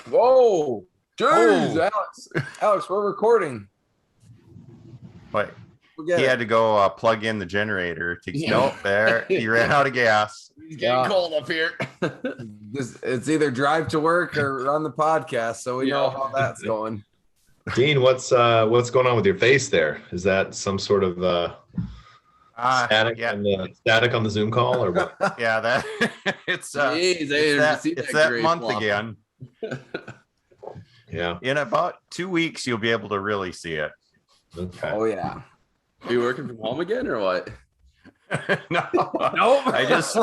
Whoa. Jeez, Oh. Alex, we're recording. Wait, Forget he it. had to go plug in the generator. Nope, there. He ran out of gas. He's getting cold up here. It's either drive to work or run the podcast, so we know how that's going. Dean, what's going on with your face there? Is that some sort of static, static on the Zoom call or what? Yeah, that it's Jeez, that month again. Yeah. In about 2 weeks, you'll be able to really see it. Okay. Oh yeah. Are you working from home again or what? No, Nope. I just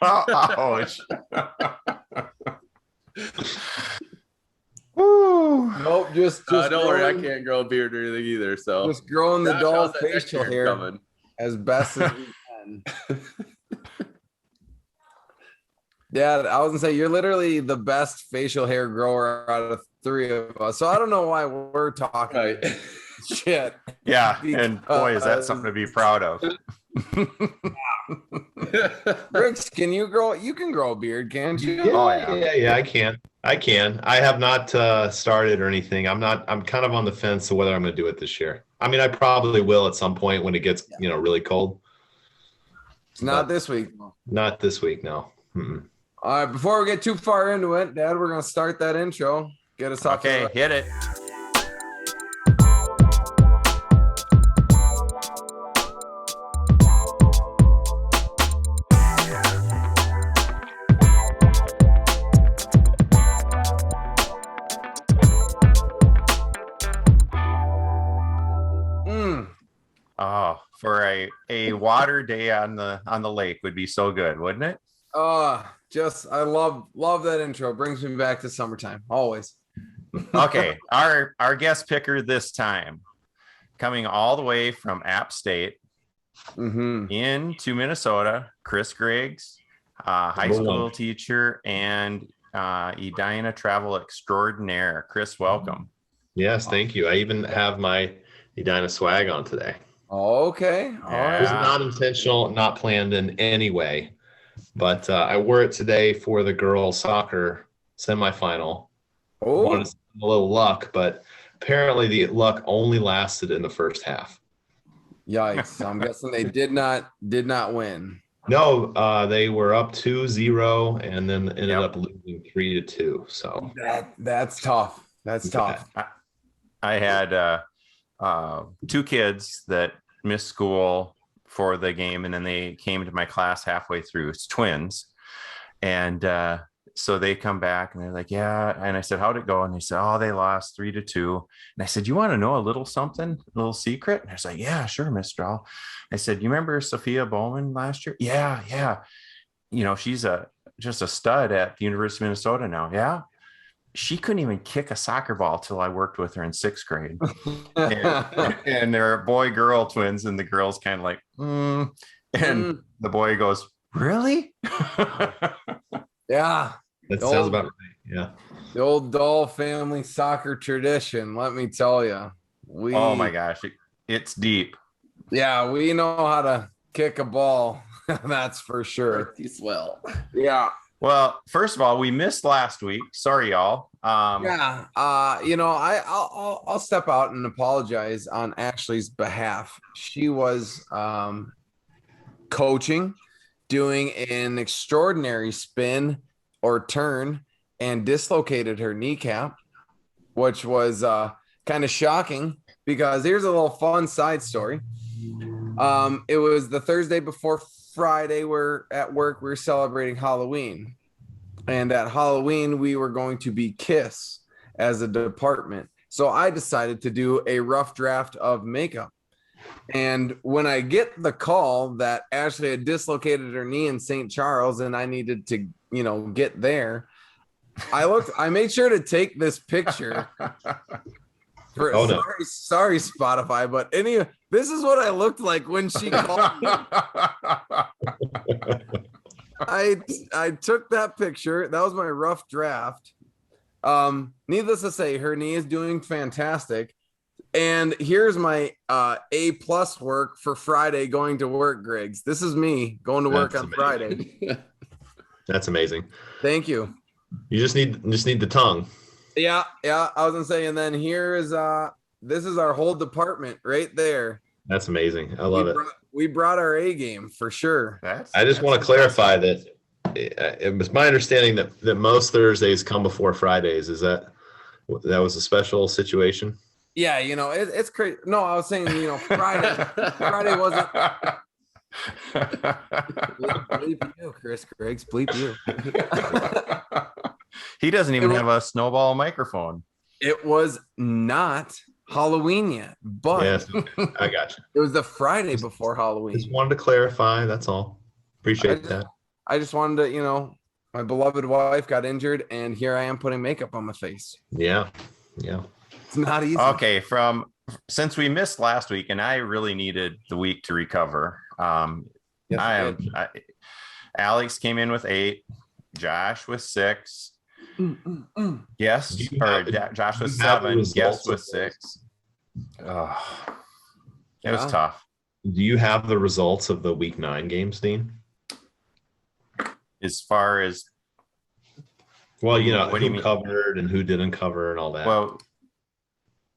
ouch. Woo. Nope, just Don't worry, I can't grow a beard or anything either. So just growing the Josh, dull how's that next facial year hair coming? as best as we can. Dad, I was gonna say you're literally the best facial hair grower out of three of us. So I don't know why we're talking Right. shit. Yeah, and boy, is that something to be proud of. Ricks, can you grow? You can grow a beard, can't you? Yeah, I can. I have not started or anything. I'm kind of on the fence of whether I'm going to do it this year. I mean, I probably will at some point when it gets, really cold. It's not this week. Not this week, no. Mm-mm. All right, before we get too far into it, Dad, we're gonna start that intro. Get us off. Okay, hit it. Oh, for a water day on the lake would be so good, wouldn't it? I love that intro. Brings me back to summertime. Always. Okay, our guest picker this time, coming all the way from App State into Minnesota, Chris Griggs, high school teacher and Edina travel extraordinaire. Chris, welcome. Yes, thank you. I even have my Edina swag on today. Okay. All Yeah. It was not intentional, not planned in any way. But I wore it today for the girls' soccer semifinal. Oh, Wanted to see a little luck, but apparently the luck only lasted in the first half. yikes! I'm guessing they did not win. No, they were up 2-0 and then ended up losing 3-2. So That's tough. That's tough. I had two kids that missed school for the game, and then they came to my class halfway through. It's twins, and so they come back and they're like, yeah. And I said, how'd it go? And they said, oh, they lost 3-2. And I said, you want to know a little something, a little secret? And I was like, yeah, sure, Mr. Dahl. I said, you remember Sophia Bowman last year? Yeah. She's just a stud at the University of Minnesota now. Yeah. She couldn't even kick a soccer ball till I worked with her in 6th grade. and they're boy-girl twins, and the girl's kind of like, and the boy goes, really? Yeah. that sounds about right. Yeah. The old Dahl family soccer tradition. Let me tell you. Oh my gosh, it's deep. Yeah, we know how to kick a ball. That's for sure. Pretty swell. Yeah. Well, first of all, we missed last week. Sorry, y'all. I'll step out and apologize on Ashley's behalf. She was coaching, doing an extraordinary spin or turn, and dislocated her kneecap, which was kind of shocking because here's a little fun side story. It was the Thursday before Friday. We're at work. We're celebrating Halloween. And at Halloween, we were going to be KISS as a department. So I decided to do a rough draft of makeup. And when I get the call that Ashley had dislocated her knee in St. Charles and I needed to, get there, I made sure to take this picture. Sorry, Spotify, but this is what I looked like when she called me. I took that picture. That was my rough draft. Needless to say, her knee is doing fantastic. And here's my A+ work for Friday going to work, Griggs. This is me going to work on Friday. That's amazing. Thank you. You just need the tongue. Yeah. I was gonna say, and then here is this is our whole department right there. That's amazing. I love it. We brought our A game for sure. I just want to clarify that it was my understanding that most Thursdays come before Fridays. Is that was a special situation? Yeah, it's crazy. No, I was saying, Friday wasn't. Bleep you, Chris Griggs. Bleep you. He doesn't even have a snowball microphone. It was not Halloween yet, but yes, I got you. It was the Friday before Halloween. Just wanted to clarify. That's all. Appreciate that. I just wanted to, my beloved wife got injured, and here I am putting makeup on my face. Yeah. It's not easy. Okay, since we missed last week, and I really needed the week to recover. Alex came in with 8, Josh with 6. Yes, Josh was 7. Guess with 6. Oh, it was tough. Do you have the results of the week 9 games, Dean? As far as who covered and who didn't cover and all that. Well,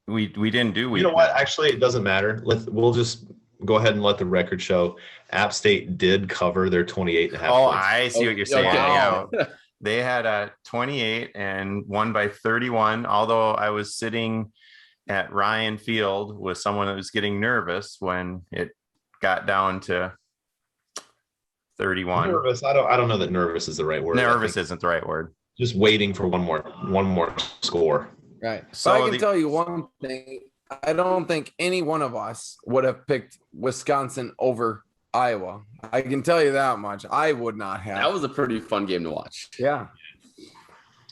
we didn't do week. You know what? Actually, it doesn't matter. We'll just go ahead and let the record show. App State did cover their 28.5. Oh, I see what you're saying. Okay. Yeah. They had a 28 and won by 31. Although I was sitting at Ryan Field with someone that was getting nervous when it got down to 31. Nervous. I don't know that nervous is the right word. Nervous isn't the right word. Just waiting for one more score. Right. So I can tell you one thing. I don't think any one of us would have picked Wisconsin over Iowa. I can tell you that much. I would not have. That was a pretty fun game to watch. Yeah.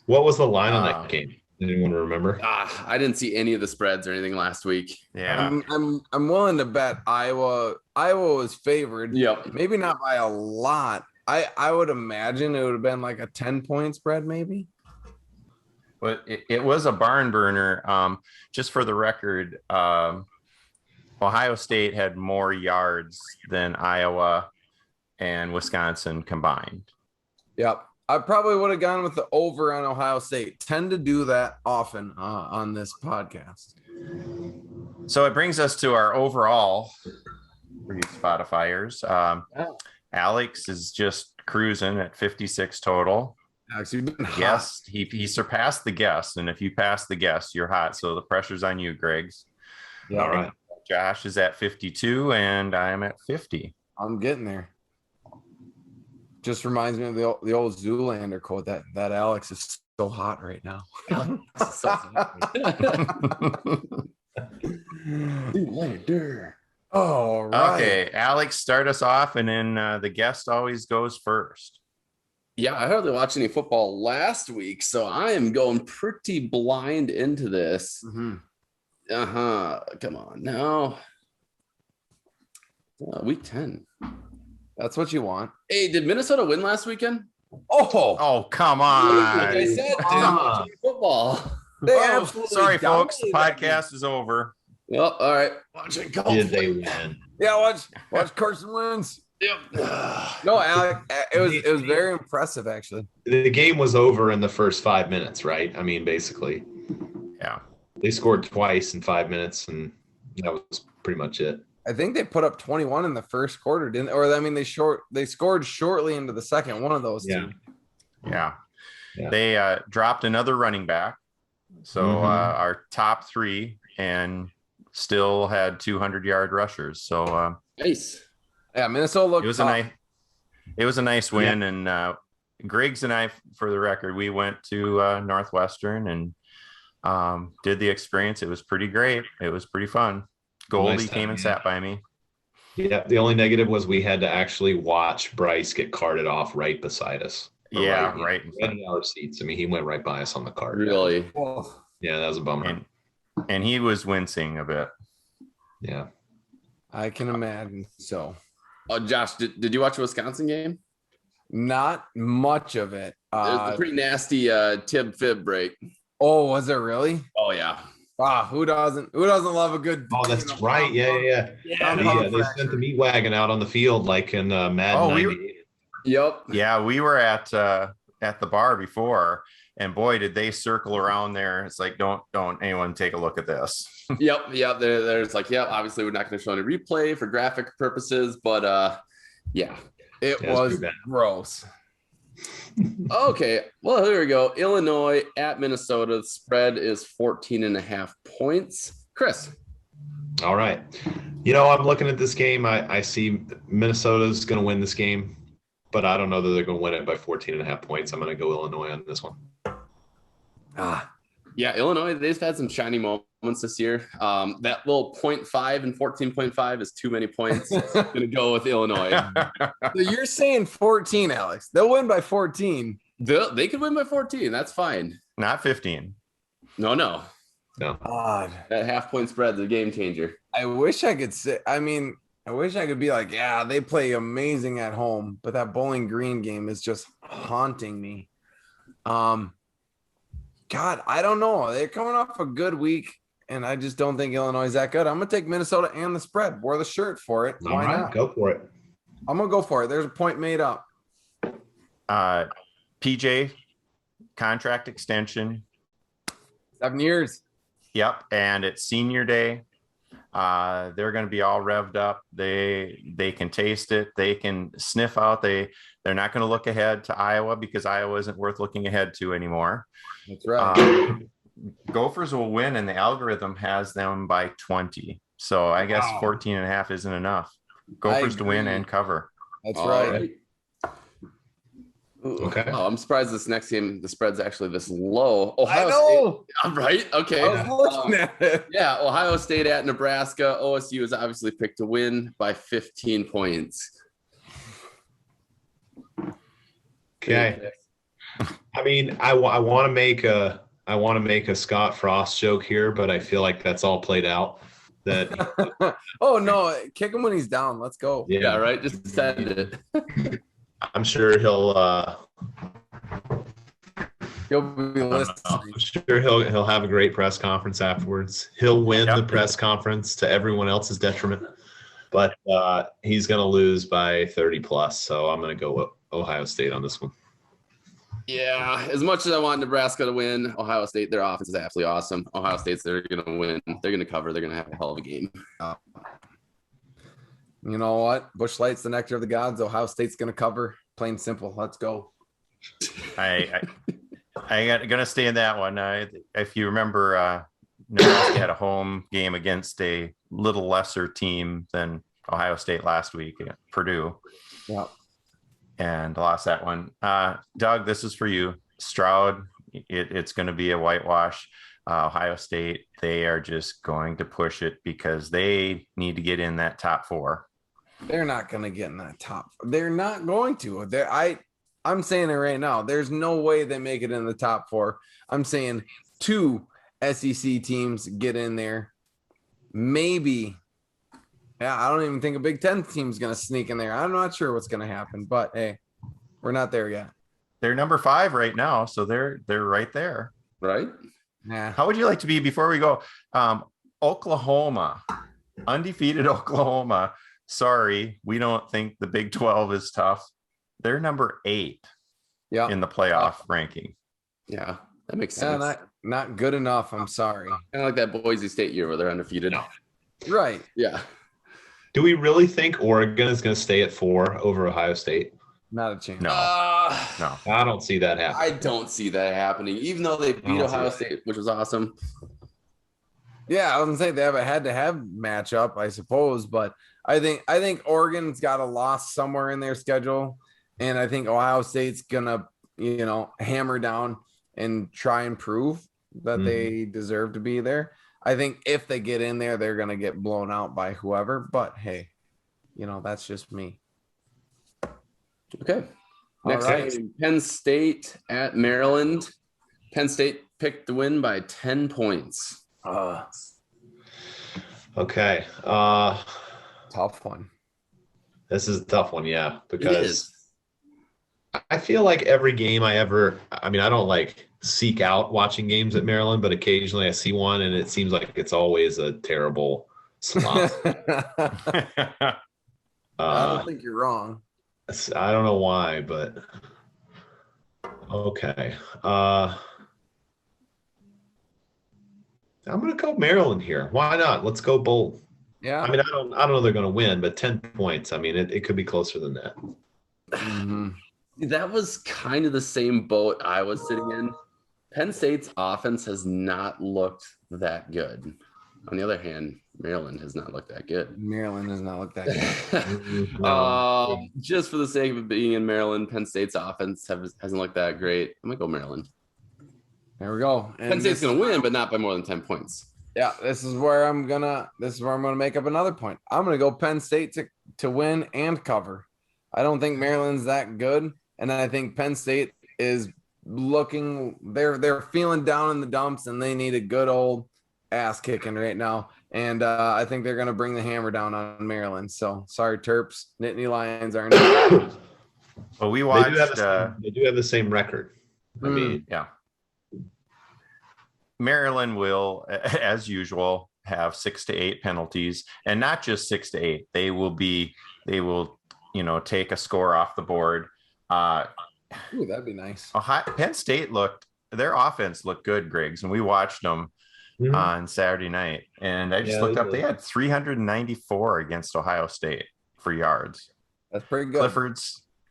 What was the line on that game? Anyone remember? I didn't see any of the spreads or anything last week. Yeah. I'm willing to bet Iowa was favored. Yep. Maybe not by a lot. I would imagine it would have been like a 10-point spread, maybe. But it was a barn burner. Just for the record, Ohio State had more yards than Iowa and Wisconsin combined. Yep. I probably would have gone with the over on Ohio State. Tend to do that often on this podcast. So it brings us to our overall for you Spotifyers. Alex is just cruising at 56 total. Alex, you've been hot. Yes, he surpassed the guest, and if you pass the guest, you're hot. So the pressure's on you, Griggs. Yeah. All right. Josh is at 52, and I am at 50. I'm getting there. Just reminds me of the old Zoolander quote that Alex is so hot right now. Zoolander. Oh, right. Okay, Alex, start us off, and then the guest always goes first. Yeah, I hardly watched any football last week, so I am going pretty blind into this. Mm-hmm. Come on now. Week 10. That's what you want. Hey, did Minnesota win last weekend? Oh, come on. Like I said, football. Sorry, folks. The podcast is over. Well, all right. Watching Did they win? Yeah, watch Carson Wentz. Yep. No, Alex, it was very impressive, actually. The game was over in the first 5 minutes, right? I mean, basically. Yeah. They scored twice in 5 minutes, and that was pretty much it. I think they put up 21 in the first quarter, didn't? Or I mean, they scored shortly into the second. One of those two. Yeah. They dropped another running back, so our top 3 and still had 200-yard rushers. So nice. Yeah, Minnesota looked. It was a nice win, and Griggs and I, for the record, we went to Northwestern and did the experience. It was pretty great. It was pretty fun. Goldie came and sat by me. Yeah, the only negative was we had to actually watch Bryce get carted off right beside us. Right in our seats. I mean, he went right by us on the cart. Really? Yeah, that was a bummer. And he was wincing a bit. Yeah. I can imagine. So, Josh, did you watch the Wisconsin game? Not much of it. It was a pretty nasty tib-fib break. Oh, was it really? Oh, yeah. Wow, who doesn't love a good? Oh, that's right. Yeah. They sent the meat wagon out on the field like in Madden 98. Yep. Yeah, we were at at the bar before, and boy, did they circle around there. It's like, don't anyone take a look at this. Yep. There's like, obviously we're not going to show any replay for graphic purposes, but It was gross. Okay. Well, here we go. Illinois at Minnesota. The spread is 14.5 points. Chris. All right. I'm looking at this game. I see Minnesota's going to win this game, but I don't know that they're going to win it by 14.5 points. I'm going to go Illinois on this one. Yeah, Illinois, they've had some shiny moments this year. That little 0.5 and 14.5 is too many points. I'm going to go with Illinois. So you're saying 14, Alex. They'll win by 14. They could win by 14. That's fine. Not 15. No. God. That half-point spread's a game changer. I wish I could say, I wish I could be like, yeah, they play amazing at home, but that Bowling Green game is just haunting me. God, I don't know. They're coming off a good week, and I just don't think Illinois is that good. I'm going to take Minnesota and the spread. Wore the shirt for it. Why not? Go for it. I'm going to go for it. There's a point made up. PJ, contract extension. 7 years. Yep, and it's senior day. They're going to be all revved up. They can taste it. They can sniff out. They're not going to look ahead to Iowa because Iowa isn't worth looking ahead to anymore. That's right. Gophers will win, and the algorithm has them by 20. So I guess 14.5 isn't enough. Gophers to win and cover. That's right. Okay. Oh, I'm surprised this next game, the spread's actually this low. Ohio I know. State, right? Okay. I was looking at it. Yeah, Ohio State at Nebraska. OSU is obviously picked to win by 15 points. Okay. I want to make a Scott Frost joke here, but I feel like that's all played out. That oh no, kick him when he's down. Let's go. Yeah, right. Just send it. I'm sure he'll be listening. I'm sure he'll have a great press conference afterwards. He'll win the press conference to everyone else's detriment, but he's going to lose by 30 plus. So I'm going to go with Ohio State on this one. Yeah, as much as I want Nebraska to win, Ohio State, their offense is absolutely awesome. Ohio State's they're going to win. They're going to cover. They're going to have a hell of a game. You know what? Busch Light's the nectar of the gods. Ohio State's going to cover. Plain simple. Let's go. I'm going to stay in that one. If you remember, Nebraska had a home game against a little lesser team than Ohio State last week, Purdue. Yeah. And lost that one. Doug, this is for you. Stroud, it's going to be a whitewash. Ohio State, they are just going to push it because they need to get in that top four. They're not going to get in that top. They're not going to. I'm saying it right now. There's no way they make it in the top four. I'm saying 2 SEC teams get in there. Maybe. Yeah, I don't even think a Big Ten team's going to sneak in there. I'm not sure what's going to happen, but hey, we're not there yet. They're number 5 right now, so they're right there. Right? Yeah. How would you like to be before we go? Oklahoma, undefeated Oklahoma. Sorry, we don't think the Big 12 is tough. They're number 8 in the playoff ranking. Yeah, that makes sense. Not good enough. I'm sorry. Kind of like that Boise State year where they're undefeated. No. Right. Yeah. Do we really think Oregon is going to stay at 4 over Ohio State? Not a chance. No. I don't see that happening. I don't see that happening, even though they beat Ohio State, which was awesome. Yeah, I was gonna say they have a head-to-head matchup, I suppose, but I think Oregon's got a loss somewhere in their schedule, and I think Ohio State's gonna, hammer down and try and prove that they deserve to be there. I think if they get in there, they're gonna get blown out by whoever. But hey, that's just me. Okay. Next game, Penn State at Maryland. Penn State picked the win by 10 points. Okay. Tough one. This is a tough one, yeah, because I feel like every game I don't seek out watching games at Maryland, but occasionally I see one and it seems like it's always a terrible slop. I don't think you're wrong. I don't know why, but Okay. I'm going to go Maryland here. Why not? Let's go bold. Yeah. I mean, I don't know they're going to win, but 10 points. I mean, it could be closer than that. Mm-hmm. That was kind of the same boat I was sitting in. Penn State's offense has not looked that good. On the other hand, Maryland has not looked that good. Maryland does not look that good. Just for the sake of being in Maryland, Penn State's offense hasn't looked that great. I'm going to go Maryland. There we go. And Penn State's going to win, but not by more than 10 points. Yeah, this is where I'm gonna make up another point. I'm gonna go Penn State to win and cover. I don't think Maryland's that good, and I think Penn State is looking. They're feeling down in the dumps, and they need a good old ass kicking right now. And I think they're gonna bring the hammer down on Maryland. So sorry, Terps. Nittany Lions are. Well, we watched. They do have the same record. I mean, yeah. Maryland will, as usual, have 6 to 8 penalties, and not just 6 to 8. They will, take a score off the board. Ooh, that'd be nice. Penn State their offense looked good, Griggs, and we watched them on Saturday night. And I just looked up; they had 394 against Ohio State for yards. That's pretty good.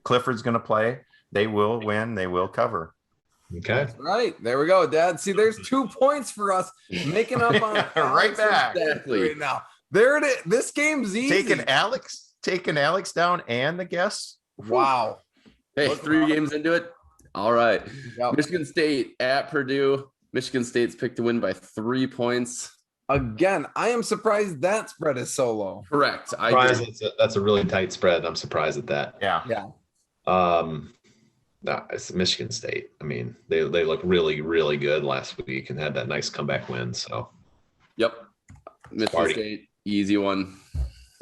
Clifford's going to play. They will win. They will cover. Okay. That's right. There we go, Dad. See, there's 2 points for us making up on right back. Exactly. Right now. There it is. This game's easy. Taking Alex down and the guests. Wow. Hey, 3 games into it. All right. Yep. Michigan State at Purdue. Michigan State's picked to win by 3 points. Again, I am surprised that spread is so low. Correct. That's a really tight spread. I'm surprised at that. Yeah. No, it's Michigan State. I mean, they looked really, really good last week and had that nice comeback win. So, yep, Michigan State, easy one.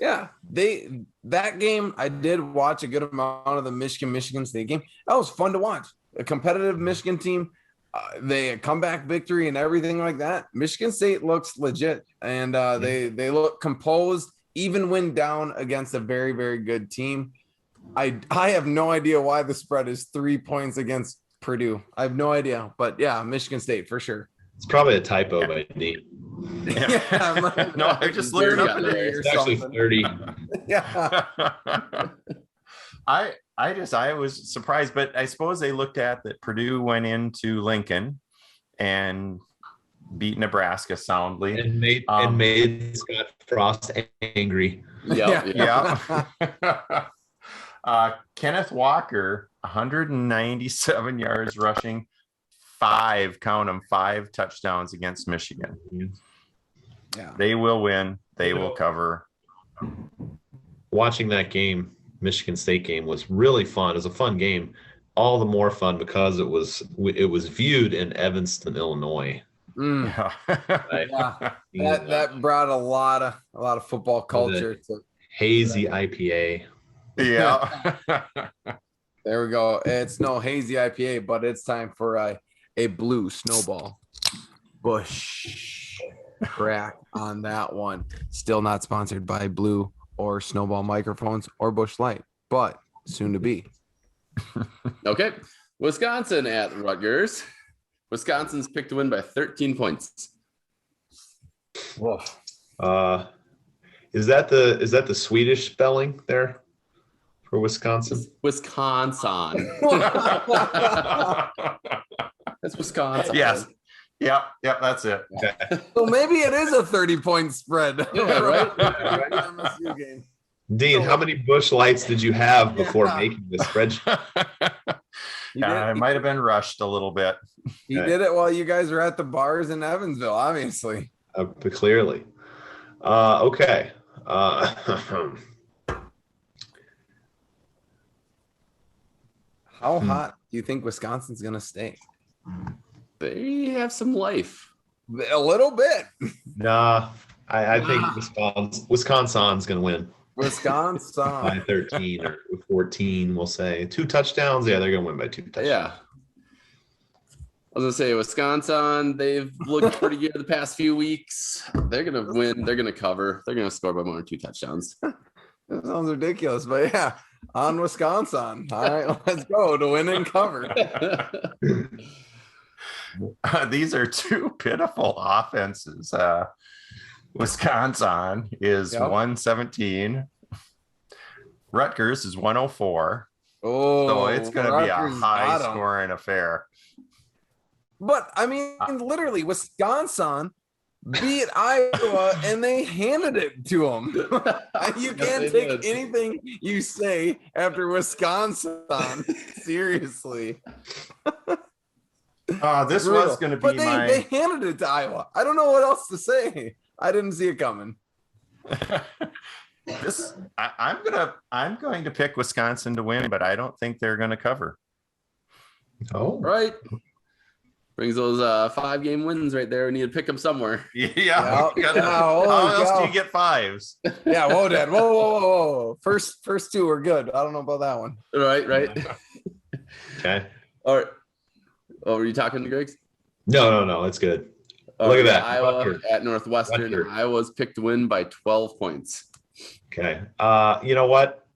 Yeah, that game I did watch a good amount of the Michigan State game. That was fun to watch. A competitive Michigan team, they comeback victory and everything like that. Michigan State looks legit, and they look composed, even when down against a very, very good team. I have no idea why the spread is 3 points against Purdue. I have no idea, but yeah, Michigan State for sure. It's probably a typo by Nate. Yeah. No, I just looked it up. It's actually 30. Yeah. I was surprised, but I suppose they looked at that Purdue went into Lincoln and beat Nebraska soundly and made Scott Frost angry. Yeah. Kenneth Walker, 197 yards rushing, 5 touchdowns against Michigan. Yeah. They will win. They will cover. Watching that game, Michigan State game, was really fun. It was a fun game. All the more fun because it was viewed in Evanston, Illinois. Yeah. Right? Yeah. That brought a lot of football culture to hazy IPA. Yeah. There we go. It's no hazy IPA, but it's time for a blue snowball. Bush crack on that one. Still not sponsored by Blue or Snowball Microphones or Bush Light, but soon to be. Okay. Wisconsin at Rutgers. Wisconsin's picked to win by 13 points. Whoa. Is that the Swedish spelling there for Wisconsin? Wisconsin. That's Wisconsin. Yes. Yep, that's it. Okay. So maybe it is a 30-point spread. Yeah, right? MSU game. Dean, how many Bush Lights did you have before making this spreadsheet? I might have been rushed a little bit. He did it while you guys were at the bars in Evansville, obviously. Clearly. Okay. How hot do you think Wisconsin's going to stay? They have some life. A little bit. Nah, I think Wisconsin's going to win. Wisconsin. By 13 or 14, we'll say. 2 touchdowns. Yeah, they're going to win by 2 touchdowns. Yeah. I was going to say Wisconsin, they've looked pretty good the past few weeks. They're going to win. They're going to cover. They're going to score by more than 2 touchdowns. That sounds ridiculous, but yeah. on Wisconsin. All right, let's go to win and cover. These are two pitiful offenses. Wisconsin is 117. Rutgers is 104. Oh, so it's going to be a Rutgers high bottom. scoring affair. But I mean, literally, Wisconsin beat Iowa and they handed it to them. You can't take anything you say after Wisconsin seriously. This was going to be they handed it to Iowa. I don't know what else to say. I didn't see it coming. I'm going to pick Wisconsin to win, but I don't think they're going to cover. Oh, right. Brings those 5-game wins right there. We need to pick them somewhere. Yeah. How else do you get 5s? Yeah. Whoa, Dad. Whoa. First 2 are good. I don't know about that one. Right. Okay. All right. Oh, were you talking to Griggs? No. It's good. Look at that. Iowa Rutgers. at Northwestern. Rutgers. Iowa's picked to win by 12 points. Okay. You know what?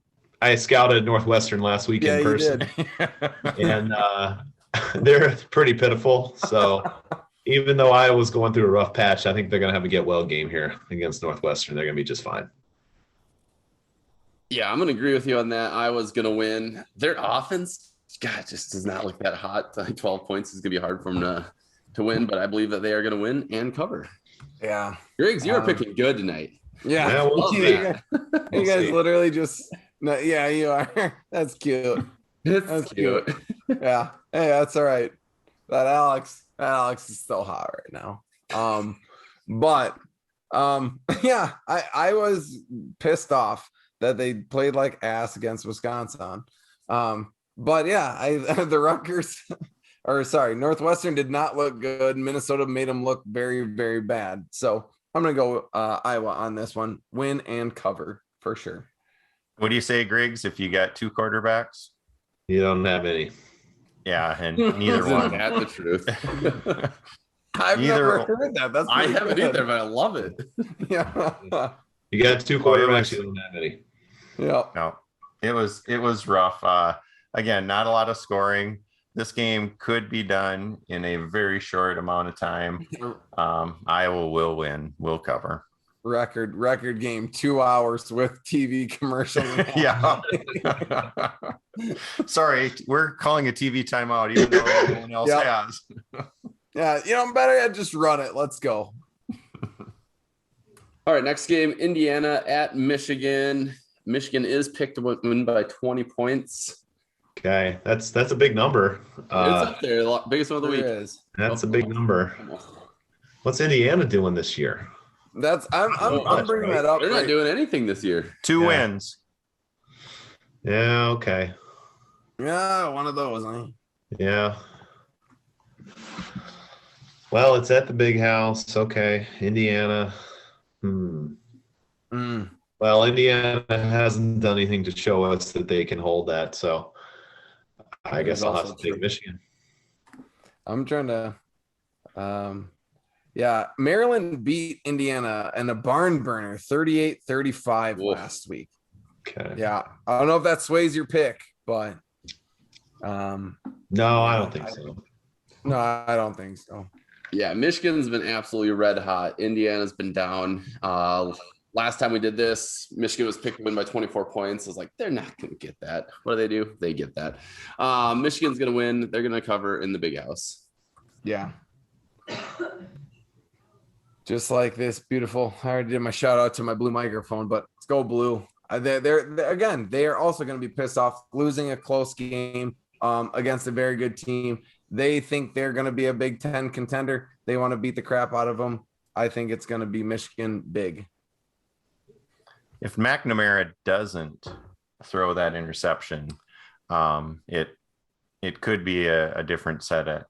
I scouted Northwestern last week in person, and they're pretty pitiful. So even though Iowa's going through a rough patch, I think they're going to have a get well game here against Northwestern. They're going to be just fine. Yeah, I'm going to agree with you on that. Iowa's going to win. Their offense, God, just does not look that hot. 12 points is going to be hard for them to win, but I believe that they are going to win and cover. Yeah. Griggs, you are picking good tonight. Yeah. We'll see. You guys literally just, no, yeah, you are. That's cute. That's cute. Yeah. Hey, that's all right. That Alex is still hot right now. But yeah, I was pissed off that they played like ass against Wisconsin. But yeah, the Rutgers Northwestern did not look good. Minnesota made them look very, very bad. So I'm gonna go Iowa on this one. Win and cover for sure. What do you say, Griggs, if you got 2 quarterbacks? You don't have any. Yeah, and neither one. That's the truth. I've never heard that. I haven't either, but I love it. Yeah. You got 2 quarterbacks. You don't have any. Yeah. No, it was rough. Again, not a lot of scoring. This game could be done in a very short amount of time. Iowa will win. Will cover. Record game, 2 hours with TV commercial. Yeah. Sorry, we're calling a TV timeout, even though no one else has. Yeah, I'm better at just run it. Let's go. All right, next game, Indiana at Michigan. Michigan is picked to win by 20 points. Okay, that's a big number. It's up there, biggest one of the week. Is. That's a big number. What's Indiana doing this year? I'm bringing that up. They're not doing anything this year. 2 wins. Yeah. Okay. Yeah, one of those. Huh? Yeah. Well, it's at the big house. Okay, Indiana. Well, Indiana hasn't done anything to show us that they can hold that, so I guess I'll have to take Michigan. I'm trying to Maryland beat Indiana in a barn burner 38-35 last week. Okay. Yeah. I don't know if that sways your pick, but no, I don't think so. No, I don't think so. Yeah, Michigan's been absolutely red hot. Indiana's been down. Last time we did this, Michigan was picked to win by 24 points. I was like, they're not going to get that. What do? They get that. Michigan's going to win. They're going to cover in the big house. Yeah. Just like this beautiful, I already did my shout out to my blue microphone, but let's go blue. They are also going to be pissed off losing a close game against a very good team. They think they're going to be a Big Ten contender. They want to beat the crap out of them. I think it's going to be Michigan big. If McNamara doesn't throw that interception, it could be a different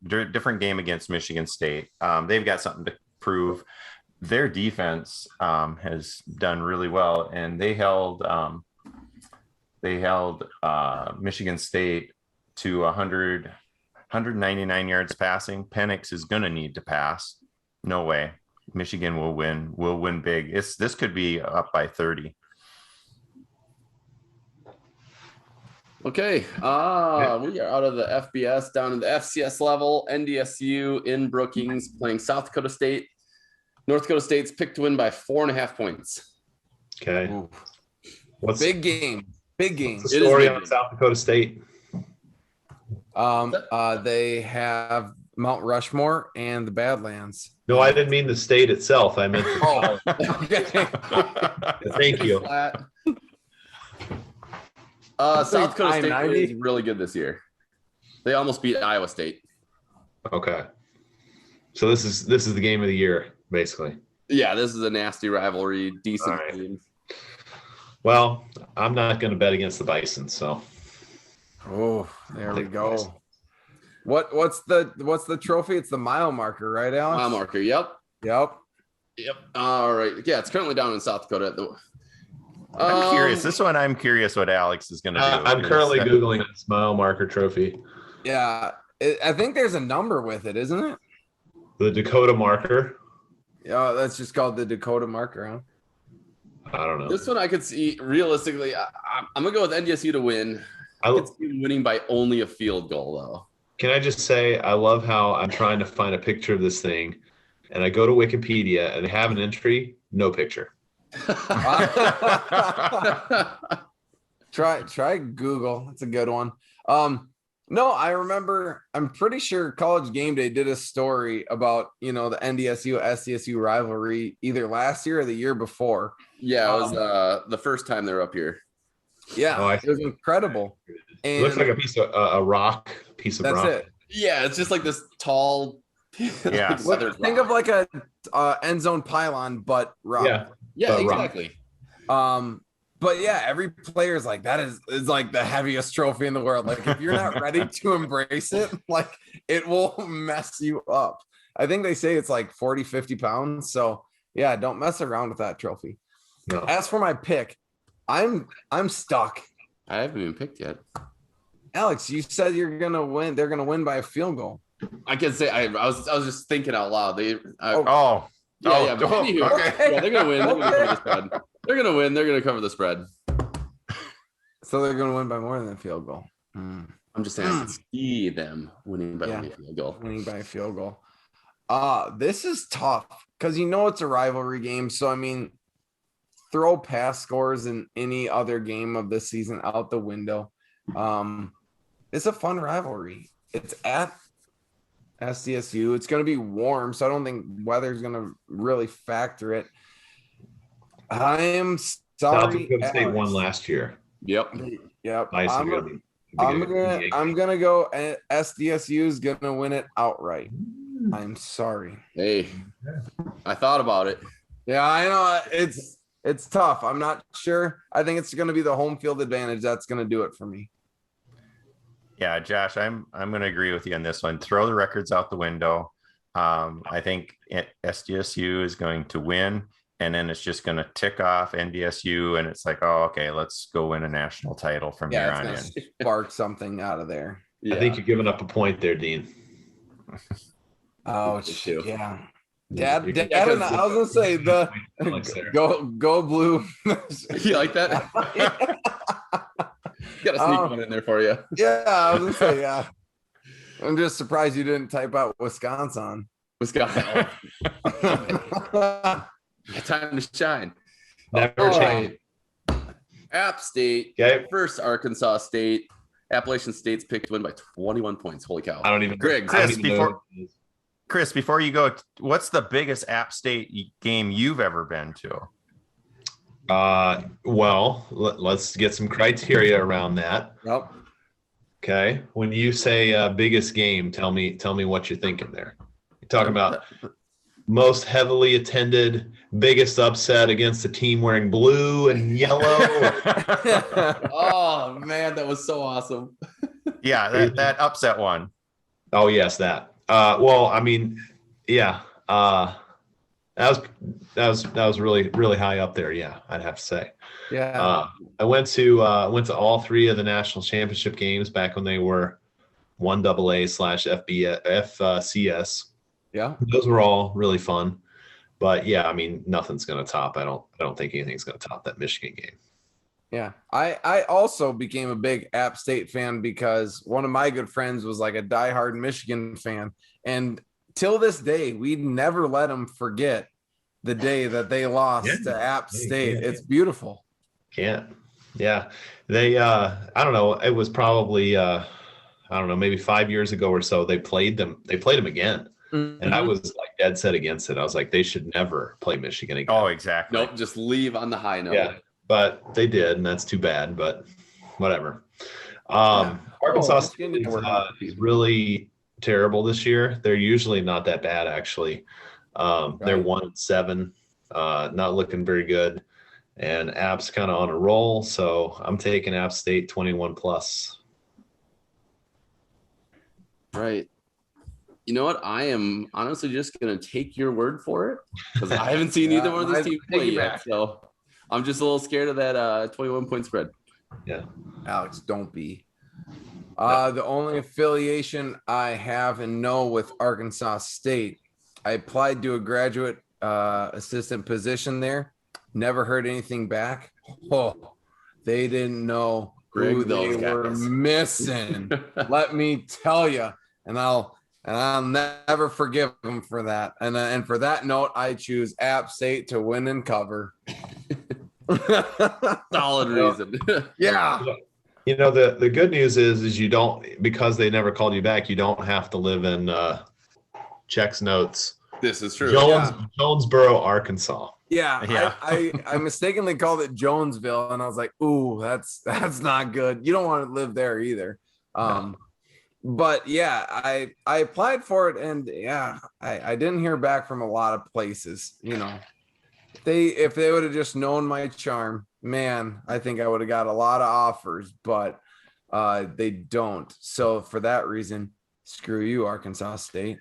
different game against Michigan State. They've got something to prove. Their defense has done really well, and they held Michigan State to 199 yards passing. Penix is going to need to pass. No way. Michigan will win. Will win big. This could be up by 30. Okay. We are out of the FBS down in the FCS level. NDSU in Brookings playing South Dakota State. North Dakota State's picked to win by 4.5 points. Okay. Ooh. What's Big game. Big game. the story on South Dakota State? They have Mount Rushmore and the Badlands. No, I didn't mean the state itself. I meant the Oh, okay. Thank you. Flat. South Dakota State I-90? is really good this year. They almost beat Iowa State. Okay. So this is the game of the year, basically. Yeah, this is a nasty rivalry. Decent All right. team. Well, I'm not going to bet against the Bison, so. Oh, there we go. What's the trophy? It's the mile marker, right, Alex? Mile marker. Yep. Yep. All right. Yeah, it's currently down in South Dakota. I'm curious. This one, I'm curious what Alex is going to do. I'm currently Googling a mile marker trophy. Yeah, I think there's a number with it, isn't it? The Dakota marker. Yeah, that's just called the Dakota marker, huh? I don't know. This one I could see realistically. I'm gonna go with NDSU to win. I could see them winning by only a field goal, though. Can I just say, I love how I'm trying to find a picture of this thing, and I go to Wikipedia and they have an entry, no picture. Try Google. It's a good one. No, I remember. I'm pretty sure College Game Day did a story about the NDSU SDSU rivalry either last year or the year before. Yeah, it was the first time they were up here. Yeah, it was incredible. And It looks like a piece of a rock. Piece of that's rock. it. Yeah, it's just like this tall. Yeah. Think of like a end zone pylon, but rock. Yeah, rock. exactly. But yeah, every player is like, that is like the heaviest trophy in the world. Like, if you're not ready to embrace it, like, it will mess you up. I think they say it's like 40, 50 pounds. So yeah, don't mess around with that trophy. No. As for my pick, I'm stuck. I haven't even picked yet. Alex, you said you're gonna win. They're gonna win by a field goal. I can say I was just thinking out loud. Okay. Yeah. But anywho, okay. yeah, they're gonna win. They're gonna cover the spread. They're gonna win. They're gonna cover the spread. So they're gonna win by more than a field goal. I'm just saying I can see them winning by only a field goal. Winning by a field goal. This is tough because it's a rivalry game. So I mean, throw past scores in any other game of the season out the window. It's a fun rivalry. It's at SDSU. It's going to be warm, so I don't think weather's going to really factor it. I am South sorry. Dakota State won last year. Yep. I'm gonna go. SDSU is gonna win it outright. I'm sorry. Hey, I thought about it. Yeah, I know it's tough. I'm not sure. I think it's gonna be the home field advantage that's gonna do it for me. Yeah, Josh, I'm going to agree with you on this one. Throw the records out the window. I think SDSU is going to win, and then it's just going to tick off NDSU, and it's like, oh, okay, let's go win a national title from here on in. Spark something out of there. Yeah. I think you're giving up a point there, Dean. Oh, yeah. Dad, Yeah, and I was gonna say go blue. You like that? Got a sneak one in there for you. Yeah, I was gonna say, yeah. I'm just surprised you didn't type out Wisconsin. Wisconsin. Time to shine. Never change. App State, Okay. first Arkansas State. Appalachian State's picked to win by 21 points. Holy cow. I don't even Greg, I don't even know. Chris, before you go, what's the biggest App State game you've ever been to? Well, let's get some criteria around that. Yep. Okay. When you say biggest game, tell me what you're thinking there. You're talking about most heavily attended, biggest upset against a team wearing blue and yellow. Oh man, that was so awesome. Yeah, that upset one. Oh yes, that. Well, I mean, yeah. That was really high up there. Yeah, I'd have to say. Yeah. I went to all three of the national championship games back when they were 1AA/FCS. Yeah. Those were all really fun, but yeah, I mean, nothing's going to top. I don't think anything's going to top that Michigan game. Yeah. I also became a big App State fan because one of my good friends was like a diehard Michigan fan. And till this day, we never let them forget the day that they lost to App State. It's beautiful. Can't. Yeah. They I don't know, it was probably I don't know, maybe 5 years ago or so they played them again. Mm-hmm. And I was like dead set against it. I was like, they should never play Michigan again. Oh, exactly. Nope, just leave on the high note. Yeah, but they did, and that's too bad, but whatever. Arkansas State is really terrible this year. They're usually not that bad, actually. They're 1-7, not looking very good. And App's kind of on a roll, so I'm taking App State 21 plus. Right. You know what? I am honestly just going to take your word for it because I haven't seen either one of these teams play yet. So I'm just a little scared of that 21-point spread. Yeah. Alex, don't be. The only affiliation I have and know with Arkansas State, I applied to a graduate assistant position there. Never heard anything back. Oh, they didn't know who they were missing. Let me tell you. And I'll never forgive them for that. And for that note, I choose App State to win and cover. Solid reason. Yeah. You know, the good news is you don't, because they never called you back, you don't have to live in Check's Notes. This is true. Jonesboro, Arkansas. Yeah. I mistakenly called it Jonesville, and I was like, ooh, that's not good. You don't want to live there either. But yeah, I applied for it, and yeah, I didn't hear back from a lot of places. You know, if they would have just known my charm, man, I think I would have got a lot of offers, but they don't. So for that reason, screw you, Arkansas State.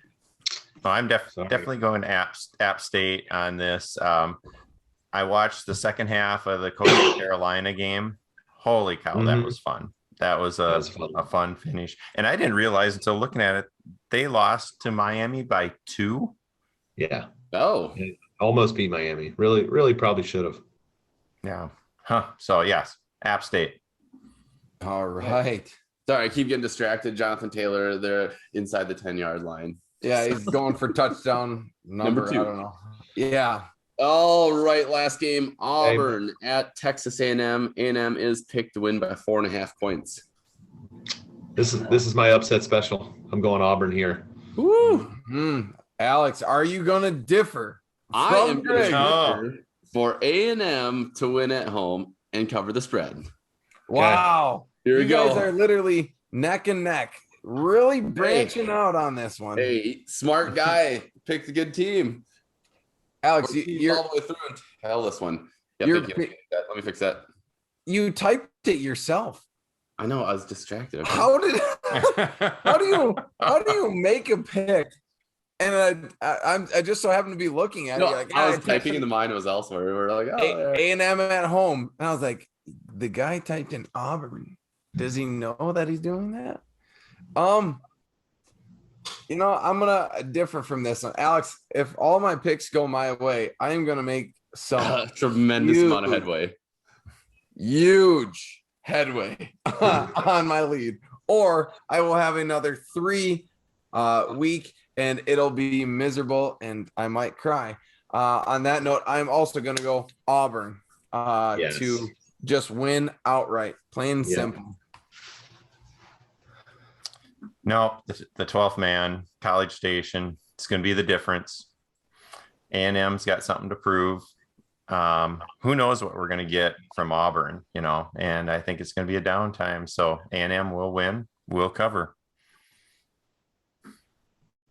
Well, I'm definitely going App State on this. I watched the second half of the Coastal Carolina game. Holy cow, that was fun. That was a fun finish. And I didn't realize until looking at it, they lost to Miami by 2. Yeah. Oh. Almost beat Miami. Really probably should have. Yeah. So, yes, App State. All right. Sorry, I keep getting distracted. Jonathan Taylor, they're inside the 10-yard line. Yeah, he's going for touchdown number 2. I don't know. Yeah. All right, last game, Auburn at Texas A&M. A&M is picked to win by 4.5 points. This is my upset special. I'm going Auburn here. Woo! Alex, are you going to differ? I am going to differ for A&M to win at home and cover the spread. Wow. Here we go. You guys are literally neck and neck. Really branching out on this one. Hey, smart guy. Picked a good team. Alex, you're all the way through and tell this one. Yep, let me fix that. You typed it yourself. I know. I was distracted. How do you make a pick? And I just so happen to be looking at it. Like, I was typing in the mind. It was elsewhere. We were like, A&M at home, and I was like, the guy typed in Auburn. Does he know that he's doing that? You know, I'm gonna differ from this one, Alex. If all my picks go my way, I am gonna make some tremendous amount of headway. Huge headway on my lead, or I will have another 3 week, and it'll be miserable, and I might cry. On that note, I'm also gonna go Auburn to just win outright, plain and simple. No, the 12th man, College Station. It's going to be the difference. A&M's got something to prove. Who knows what we're going to get from Auburn, you know, and I think it's going to be a downtime. So A&M will win. We'll cover.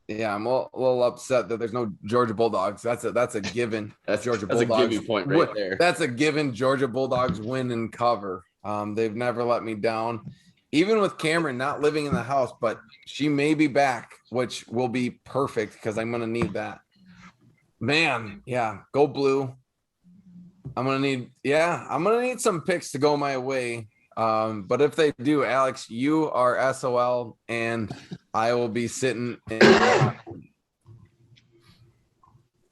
Yeah, I'm a little upset that there's no Georgia Bulldogs. That's a given. That's Georgia Bulldogs. That's a give me point right there. That's a given. Georgia Bulldogs win and cover. They've never let me down. Even with Cameron not living in the house, but she may be back, which will be perfect because I'm going to need that. Man, yeah, go blue. I'm going to need some picks to go my way. But if they do, Alex, you are SOL, and I will be sitting in.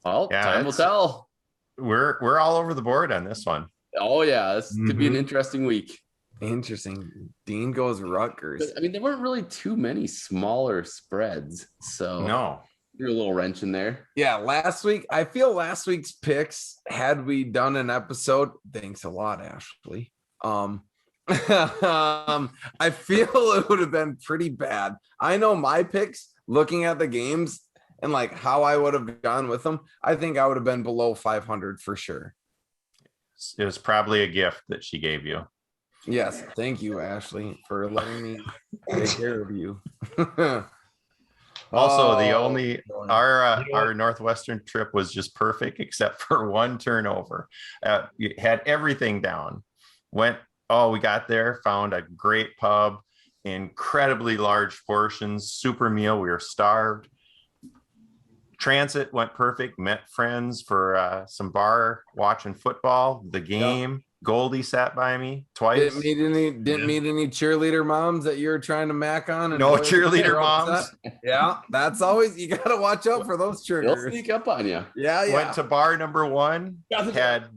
Well, time will tell. We're all over the board on this one. Oh yeah, this could be an interesting week. Interesting. Dean goes Rutgers. I mean, there weren't really too many smaller spreads, so No. you're a little wrench in there. Yeah, last week, I feel last week's picks, had we done an episode, thanks a lot, Ashley. I feel it would have been pretty bad. I know my picks, looking at the games and like how I would have gone with them, I think I would have been below 500 for sure. It was probably a gift that she gave you. Yes, thank you, Ashley, for letting me take care of you. Also, Oh, our Northwestern trip was just perfect except for one turnover. You had everything down. We got there, found a great pub, incredibly large portions, super meal. We were starved. Transit went perfect. Met friends for some bar watching football. The game. Goldie sat by me twice. Didn't meet any cheerleader moms that you're trying to mac on. And No cheerleader moms. Yeah, that's always, you got to watch out for those They'll triggers. sneak up on you. Yeah. Went to bar number 1. Had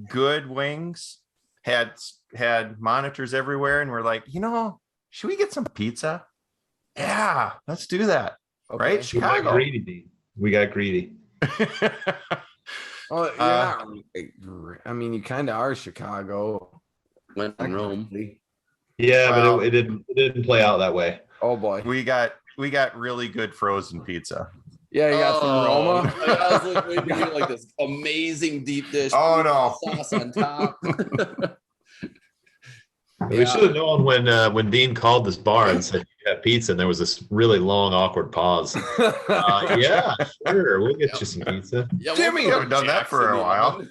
good wings. Had monitors everywhere, and we're like, should we get some pizza? Yeah, let's do that. Okay. Right, We Chicago. got greedy. We got greedy. Well, you're not, I mean, you kind of are Chicago. Went in Rome. Yeah, Well- but it didn't play out that way. Oh boy. we got really good frozen pizza. Yeah, you got some Roma. I was like waiting to hear like this amazing deep dish. Oh, no. Sauce on top. We should have known when Dean called this bar and said you got pizza, and there was this really long, awkward pause. Yeah, sure, we'll get you some pizza. Yeah, Jimmy, we'll haven't done that for a while.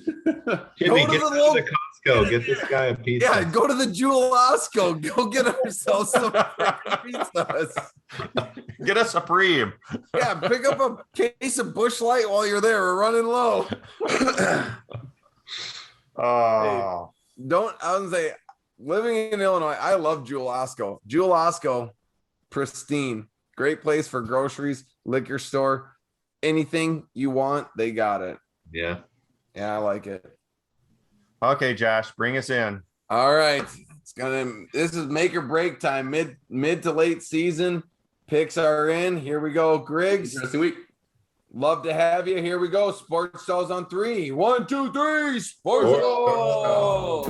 Jimmy, to get the to little- the Costco. Get this guy a pizza. Yeah, go to the Jewel Osco. Go get ourselves some pizzas. Get a Supreme. Yeah, pick up a case of Busch Light while you're there. We're running low. Oh, I would say, living in Illinois, I love Jewel Osco. Jewel Osco, pristine, great place for groceries, liquor store, anything you want, they got it. Yeah. Yeah, I like it. okay, Josh, bring us in. All right, this is make or break time, mid to late season. Picks are in. Here we go, Griggs. Interesting week. Love to have you. Here we go. Sports Stalls on 3. 1, 2, 3. Sports Stalls.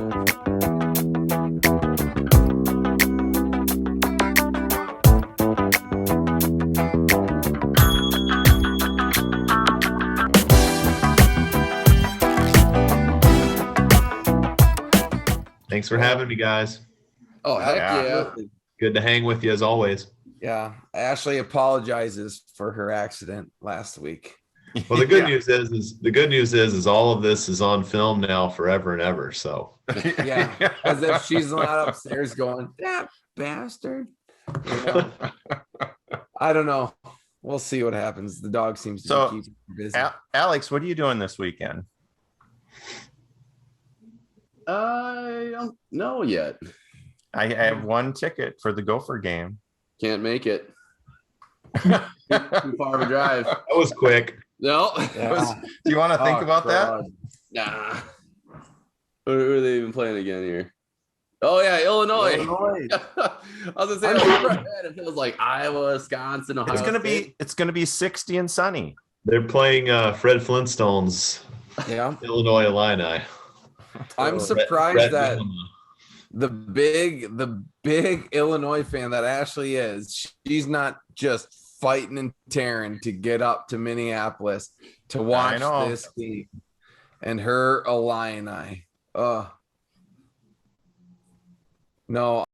Thanks for having me, guys. Oh heck Yeah. yeah! Good to hang with you as always. Yeah, Ashley apologizes for her accident last week. Well, the good Yeah. news is all of this is on film now forever and ever. So Yeah, as if she's not upstairs going, that bastard. You know? I don't know. We'll see what happens. The dog seems to So, be keeping her busy. Alex, what are you doing this weekend? I don't know yet. I have one ticket for the Gopher game. Can't make it. Too far of a drive. that was quick. No. Yeah. Do you want to think Oh, about that? God. Nah. Who are they even playing again here? Oh yeah, Illinois. Illinois. I was gonna say, I wouldn't be bad if it was like Iowa, Wisconsin, Ohio. It's gonna be 60 and sunny. They're playing Fred Flintstone's Yeah, Illinois Illini. I'm Brett- surprised Brett that Bielema. the big Illinois fan that Ashley is, she's not just fighting and tearing to get up to Minneapolis to watch know. this game and her Illini. No,